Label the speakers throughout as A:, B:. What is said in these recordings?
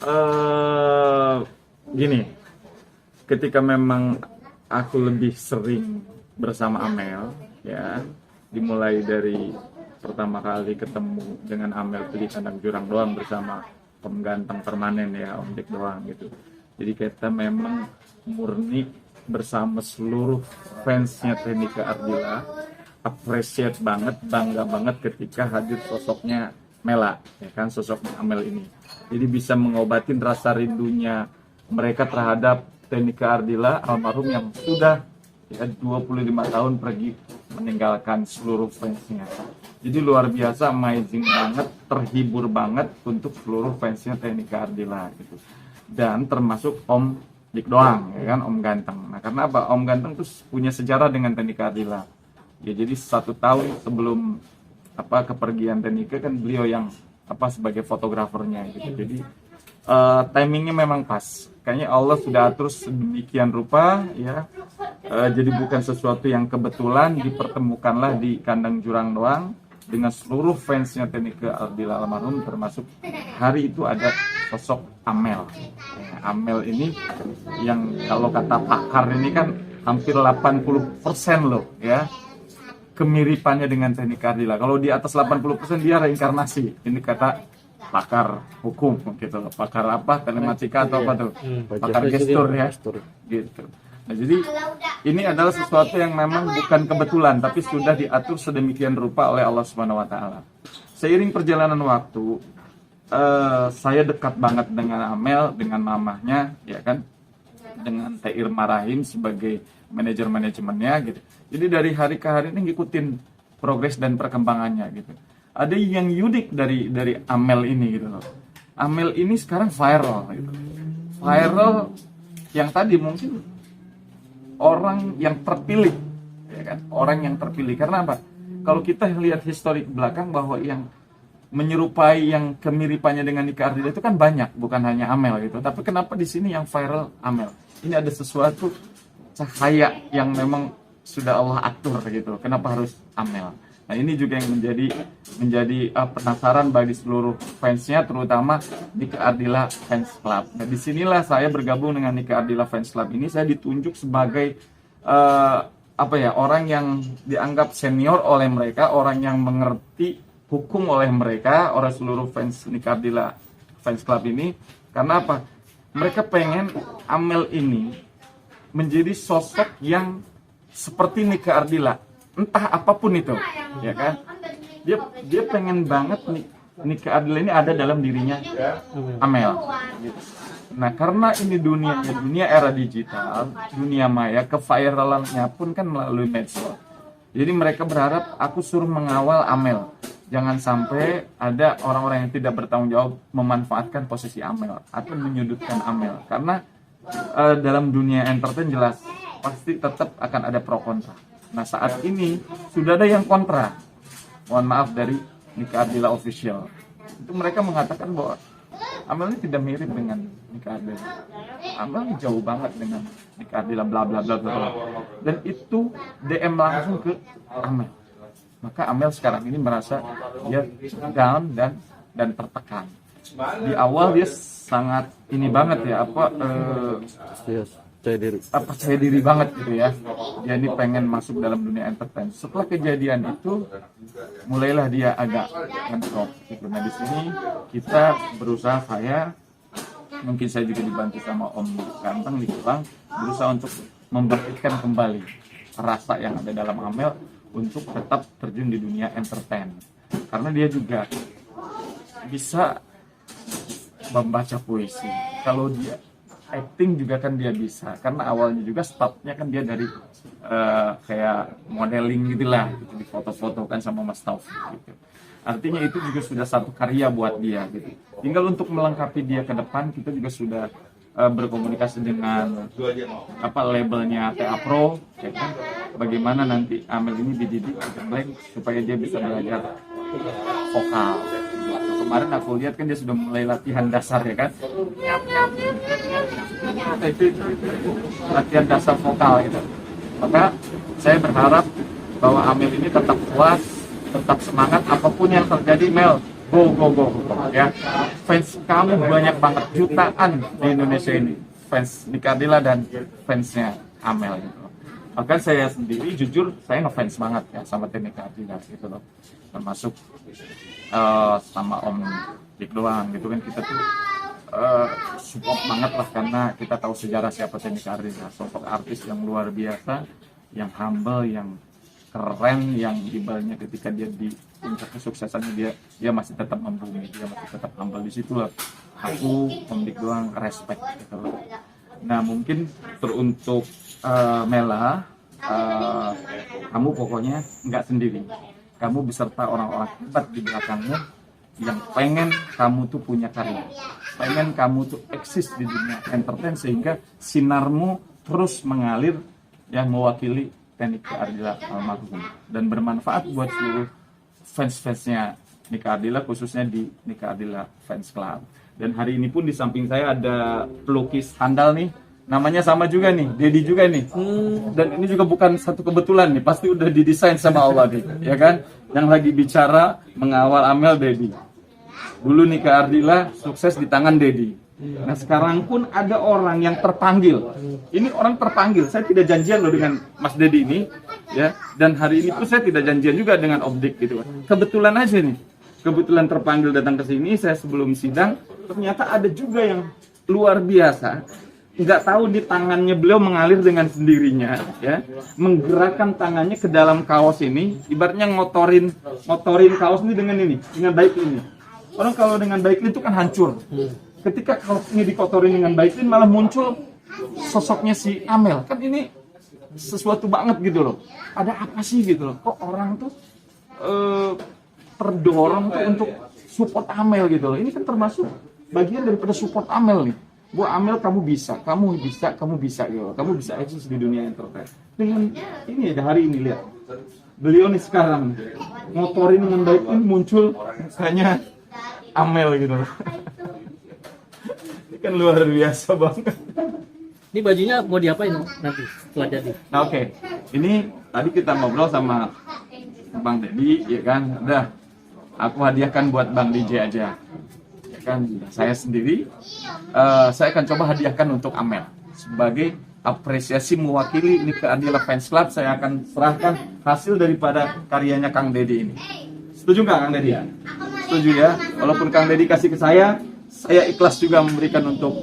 A: eh Gini, ketika memang aku lebih sering bersama Amel, ya, dimulai dari pertama kali ketemu dengan Amel di kandang jurang doang bersama Om Ganteng permanen ya, Om Dik doang gitu. Jadi kita memang murni bersama seluruh fansnya Teknika Ardila, appreciate banget, bangga banget ketika hadir sosoknya Mela, ya kan, sosok Amel ini. Jadi bisa mengobatin rasa rindunya mereka terhadap Teknika Ardila almarhum yang sudah ya, 25 tahun pergi meninggalkan seluruh fansnya. Jadi luar biasa, amazing banget, terhibur banget untuk seluruh fansnya Teknika Ardila gitu. Dan termasuk Om Dik doang, ya kan, Om Ganteng. Nah, karena apa? Om Ganteng tuh punya sejarah dengan Teknika Ardila. Ya, jadi 1 tahun sebelum kepergian Teknika kan beliau yang sebagai fotografernya gitu. Jadi timingnya memang pas. Kayaknya Allah sudah atur sedemikian rupa ya. Jadi bukan sesuatu yang kebetulan, dipertemukanlah di kandang jurang doang dengan seluruh fansnya Teknika Ardila almarhum, termasuk hari itu ada sosok Amel. Ya, Amel ini yang kalau kata pakar ini kan hampir 80% loh ya kemiripannya dengan Teknika Ardila. Kalau di atas 80% dia reinkarnasi. Ini kata pakar hukum gitu loh. Pakar telematika atau apa tuh? Pakar gestur ya. Gitu. Nah, jadi ini adalah sesuatu yang memang bukan kebetulan, tapi sudah diatur sedemikian rupa oleh Allah Subhanahu wa taala. Seiring perjalanan waktu, saya dekat banget dengan Amel, dengan mamahnya, ya kan? Dengan Teh Irma Rahim sebagai manajer manajemennya gitu. Jadi dari hari ke hari ini ngikutin progres dan perkembangannya gitu. Ada yang unik dari Amel ini gitu loh. Amel ini sekarang viral gitu. Viral yang tadi mungkin orang yang terpilih, ya kan? Orang yang terpilih karena apa? Kalau kita lihat histori belakang bahwa yang menyerupai yang kemiripannya dengan Nika Ardila itu kan banyak, bukan hanya Amel gitu. Tapi kenapa di sini yang viral Amel? Ini ada sesuatu cahaya yang memang sudah Allah atur gitu. Kenapa harus Amel? Nah, ini juga yang menjadi penasaran bagi seluruh fansnya, terutama Nika Ardila Fans Club. Nah, disinilah saya bergabung dengan Nika Ardila Fans Club ini. Saya ditunjuk sebagai orang yang dianggap senior oleh mereka, orang yang mengerti hukum oleh mereka, oleh seluruh fans Nika Ardila Fans Club ini. Karena apa? Mereka pengen Amel ini menjadi sosok yang seperti Nika Ardila, entah apapun itu, ya kan? Dia pengen banget Nika Ardila ini ada dalam dirinya Amel. Gitu. Nah, karena ini dunia era digital, dunia maya, keviralannya pun kan melalui medsos. Jadi mereka berharap aku suruh mengawal Amel. Jangan sampai ada orang-orang yang tidak bertanggung jawab memanfaatkan posisi Amel atau menyudutkan Amel. Karena dalam dunia entertain jelas pasti tetap akan ada pro kontra. Nah, saat ini sudah ada yang kontra. Mohon maaf dari Nika Ardila Official. Itu mereka mengatakan bahwa Amel ini tidak mirip dengan Nika Ardila. Amel jauh banget dengan Nika Ardila bla bla bla bla. Dan itu DM langsung ke Amel. Maka Amel sekarang ini merasa dia down dan tertekan. Di awal dia sangat ini banget ya percaya diri banget gitu ya. Dia ini pengen masuk dalam dunia entertain. Setelah kejadian itu mulailah dia agak mentok gitu. Nah, di sini kita berusaha, mungkin saya juga dibantu sama Om Ganteng di Kupang, berusaha untuk membangkitkan kembali rasa yang ada dalam Amel untuk tetap terjun di dunia entertain. Karena dia juga bisa membaca puisi. Kalau dia acting juga kan dia bisa. Karena awalnya juga startnya kan dia dari kayak modeling gitulah, gitu, di foto-foto kan sama Mas Taufik gitu. Artinya itu juga sudah satu karya buat dia gitu. Tinggal untuk melengkapi dia ke depan, kita juga sudah berkomunikasi dengan labelnya TA Pro, ya kan? Bagaimana nanti Amel ini dididik supaya dia bisa belajar vokal. Kemarin aku lihat kan dia sudah mulai latihan dasar, ya kan? Itu latihan dasar vokal gitu. Maka saya berharap bahwa Amel ini tetap puas, tetap semangat apapun yang terjadi. Mel, Go, ya. Fans kamu banyak banget, jutaan di Indonesia ini. Fans Nika Ardila dan fansnya Amel gitu. Bahkan saya sendiri jujur saya ngefans banget ya sama tim Nika Ardila gitu loh. Termasuk sama Om Dik doang gitu kan, kita tuh support banget lah karena kita tahu sejarah siapa tim Nika Ardila, sosok artis yang luar biasa, yang humble, yang keren, yang ibaratnya ketika dia di puncak kesuksesannya dia masih tetap membumi, dia masih tetap humble. Di situ lah aku Dik doang respect gitu loh. Nah mungkin teruntuk Mela, kamu pokoknya nggak sendiri, kamu beserta orang-orang hebat di belakangmu yang pengen kamu tuh punya karya, pengen kamu tuh eksis di dunia entertain sehingga sinarmu terus mengalir yang mewakili Nika Ardila almarhum dan bermanfaat buat seluruh fans-fansnya Nika Ardila, khususnya di Nika Ardila Fans Club. Dan hari ini pun di samping saya ada pelukis handal nih, namanya sama juga nih, Dedi juga nih. Dan ini juga bukan satu kebetulan nih, pasti udah didesain sama Allah nih, ya kan? Yang lagi bicara mengawal Amel Dedi. Dulu Nika Ardila sukses di tangan Dedi. Nah sekarang pun ada orang yang terpanggil. Ini orang terpanggil. Saya tidak janjian loh dengan Mas Dedi ini, ya. Dan hari ini pun saya tidak janjian juga dengan Om Dik gitu. Kebetulan aja nih. Kebetulan terpanggil datang ke sini. Saya sebelum sidang ternyata ada juga yang luar biasa. Nggak tahu di tangannya beliau mengalir dengan sendirinya, ya. Menggerakkan tangannya ke dalam kaos ini, ibaratnya ngotorin kaos ini dengan baik ini. Orang kalau dengan baik itu kan hancur. Ketika kaos ini dikotorin dengan baik ini malah muncul sosoknya si Amel. Kan ini sesuatu banget gitu loh. Ada apa sih gitu loh. Kok orang tuh terdorong tuh untuk support Amel gitu loh. Ini kan termasuk bagian daripada support Amel nih. Bu Amel, kamu bisa gitu loh. Kamu bisa eksis di dunia entertain. Dengan ini aja hari ini lihat. Beliau nih sekarang ngotorin dengan baik ini muncul misalnya Amel gitu loh. Kan luar biasa banget.
B: Ini bajunya mau diapain nanti setelah jadi?
A: Nah, oke. Ini tadi kita ngobrol sama Bang Dedi, ya kan? Udah, aku hadiahkan buat Bang DJ aja. Ya kan, saya sendiri, saya akan coba hadiahkan untuk Amel sebagai apresiasi mewakili Nika Ardila Fans Club. Saya akan serahkan hasil daripada karyanya Kang Dedi ini. Setuju nggak Kang Dedi? Setuju ya. Walaupun Kang Dedi kasih ke saya ikhlas juga memberikan untuk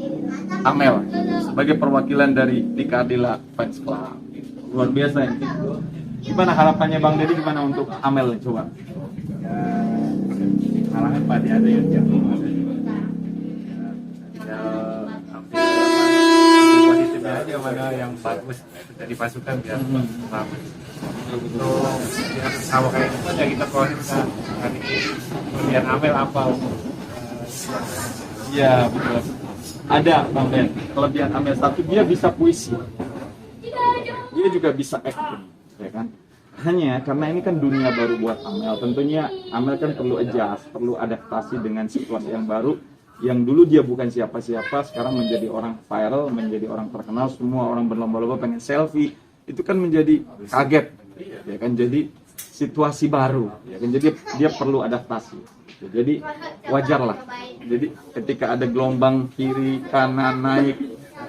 A: Amel sebagai perwakilan dari Nika Ardila Fans Club. Luar biasa ini. Gimana harapannya Bang Dedi gimana untuk Amel coba?
C: Harapan Pak ada yang positifnya aja, mana yang bagus dari pasukan biar bagus. Untuk sama kayak itu ya kita proses kemudian Amel apa?
A: Iya betul. Ada Bang Ben. Kelebihan Amel satu, dia bisa puisi. Dia juga bisa acting, ya kan? Hanya karena ini kan dunia baru buat Amel. Tentunya Amel kan perlu adjust, perlu adaptasi dengan situasi yang baru. Yang dulu dia bukan siapa-siapa, sekarang menjadi orang viral, menjadi orang terkenal, semua orang berlomba-lomba pengen selfie. Itu kan menjadi kaget, ya kan? Jadi situasi baru, ya kan? Jadi dia perlu adaptasi. Jadi wajar lah. Jadi ketika ada gelombang kiri, kanan, naik,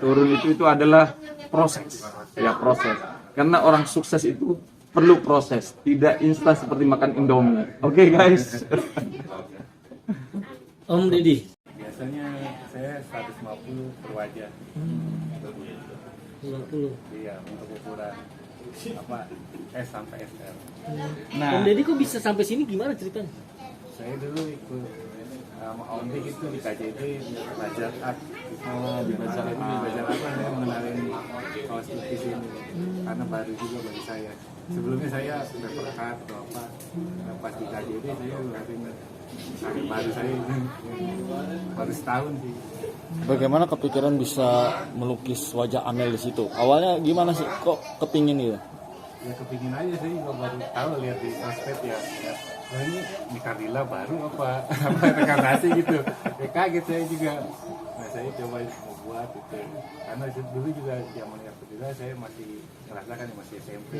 A: turun itu adalah proses, ya proses. Karena orang sukses itu perlu proses, tidak instan seperti makan Indomie. Oke, guys.
B: Om Dedi.
C: Biasanya saya 150 per wajah.
B: 50.
C: Iya, untuk ukuran S sampai SL.
A: Nah,
B: Om Dedi kok bisa sampai sini, gimana ceritanya?
C: Saya dulu ikut sama Om Dik itu di KJD belajar art. Belajar art lah, saya mengenalin kaos lukis ini karena baru juga bagi saya. Sebelumnya saya paper cut atau apa, pas di KJD saya ngeliatin baru saya baru setahun sih.
D: Bagaimana kepikiran bisa melukis wajah Amel di situ? Awalnya gimana sih? Kok kepingin gitu?
C: Ya kepingin aja sih, baru tahu lihat di sosmed ya. Wah ini Nika Ardila baru apa reinkarnasi gitu. Ya kaget saya juga. Nah saya coba mau buat gitu. Karena dulu juga zaman Nika Ardila saya masih merasakan masih SMP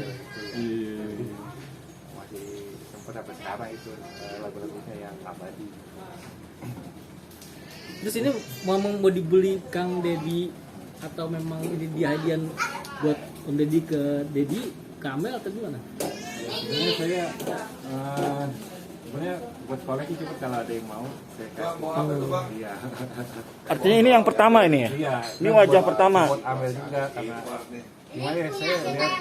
C: gitu. Jadi, masih sempat sampai sekarang itu lagu-lagunya yang abadi.
B: Terus ini mau dibeli Kang Dedi atau memang ini hadiah buat Om Dedi ke Dedi, ke Amel atau gimana?
C: Sebenarnya saya sebenarnya buat koleksi cuma kalau ada yang mau saya kasih. Iya.
D: Artinya ini yang pertama ini ya?
C: Iya.
D: Ini wajah pertama.
C: Buat Amel juga karena gimana ya, saya lihat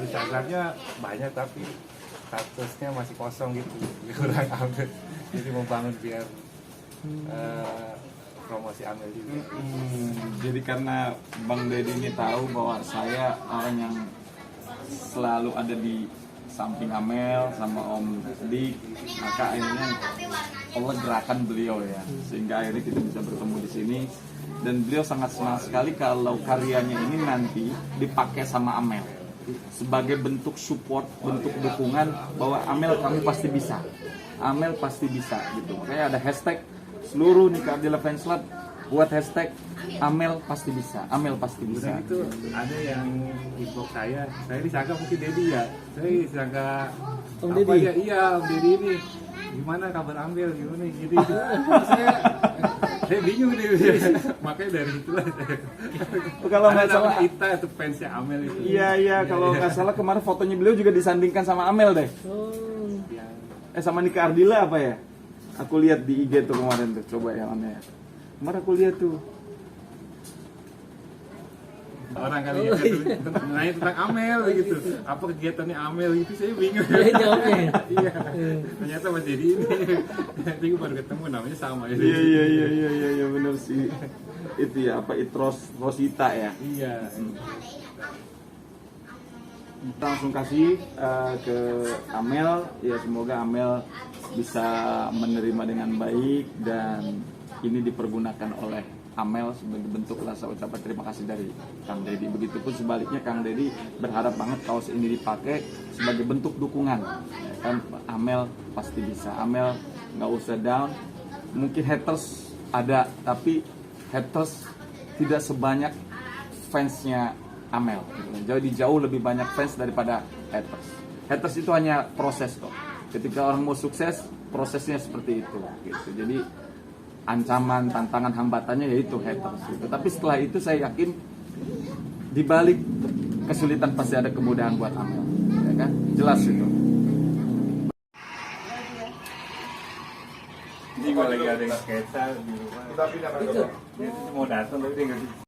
C: Instagramnya banyak tapi statusnya masih kosong gitu, kurang Amel. Jadi mau bangun biar promosi Amel juga.
A: Jadi karena Bang Dedi ini tahu bahwa saya orang yang selalu ada di samping Amel sama Om Dik, maka akhirnya Allah gerakan beliau ya, sehingga akhirnya kita bisa bertemu di sini. Dan beliau sangat senang sekali kalau karyanya ini nanti dipakai sama Amel sebagai bentuk support, bentuk dukungan bahwa Amel kamu pasti bisa, Amel pasti bisa gitu. Makanya ada hashtag seluruh Nika Ardila Fans Club buat hashtag Amel pasti bisa, Amel pasti bisa.
C: Kemudian itu ada yang inbox saya disangka mungkin Dedi ya, saya disangka
B: Om
C: apa
B: Dedi?
C: ya, iya Om Dedi ini gimana kabar Amel gimana gitu. Saya bingung nih, makanya dari itulah
A: Kalau nggak
C: ada
A: salah,
C: nama Ita itu fansnya Amel itu.
A: iya kalau nggak salah kemarin fotonya beliau juga disandingkan sama Amel deh.
B: Oh,
C: Yang
A: Sama Nika Ardila apa ya? Aku lihat di IG tuh kemarin tuh, coba yang mana ya? Kemarin aku lihat tuh.
C: orang kali ya nanya tentang Amel gitu, apa kegiatannya Amel gitu, saya bingung.
B: dia jawabnya.
C: Iya, ternyata Mas Dedi ini nanti gue baru ketemu namanya sama ya.
A: Iya benar sih. Itu ya apa Rosita ya.
C: Iya.
A: Kita langsung kasih ke Amel, ya semoga Amel bisa menerima dengan baik dan ini dipergunakan oleh Amel sebagai bentuk rasa ucapan terima kasih dari Kang Dedi. Begitupun sebaliknya Kang Dedi berharap banget kaos ini dipakai sebagai bentuk dukungan. Ya kan Amel pasti bisa. Amel nggak usah down. Mungkin haters ada, tapi haters tidak sebanyak fansnya Amel. Jadi jauh lebih banyak fans daripada haters. Haters itu hanya proses kok. Ketika orang mau sukses, prosesnya seperti itu. Gitu. Jadi ancaman, tantangan, hambatannya yaitu haters gitu. Tapi setelah itu saya yakin di balik kesulitan pasti ada kemudahan buat Amel, ya kan? Jelas itu.
C: Ini gue lagi ada yang sketsa di rumah. Dia mau datang tapi dia nggak bisa.